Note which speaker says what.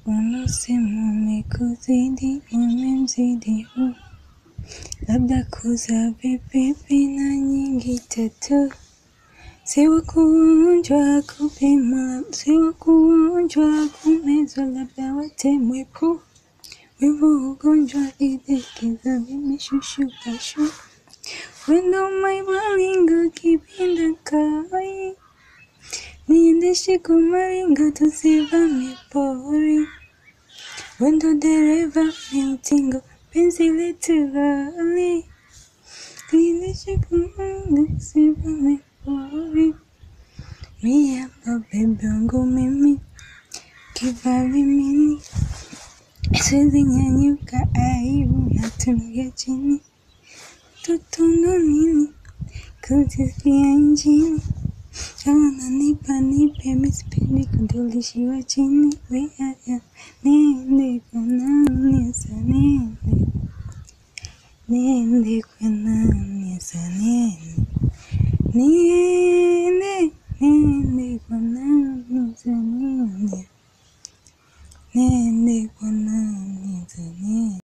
Speaker 1: Wanasema umekuzidi, umemzidi huu. Labda kuza vipi na nyingi tatu. Siwa kuonjwa kupimwa, siwa kuonjwa kumezwa, labda watemwe pu. Wivu ugonjwa idekeza vimeshushuka shu. Wendo maibalinga kipinda kai. Niendeshe kumaringa tusivame pori. Wendo dereva miutingo penzi letu ghali. Niendeshe kumaringa tusivame pori. Mia mabebe wangu mimi kivali mini. Siwezi nyanyuka aibu natungia chini. Tutundo nini kutisikia nchini. Kama nanipa nipe misipendi kudulishiwa chini. Weaya niende kwa nani asa niende. Niende kwa nani asa niende. Niende kwa nani asa niende. Niende kwa nani asa niende.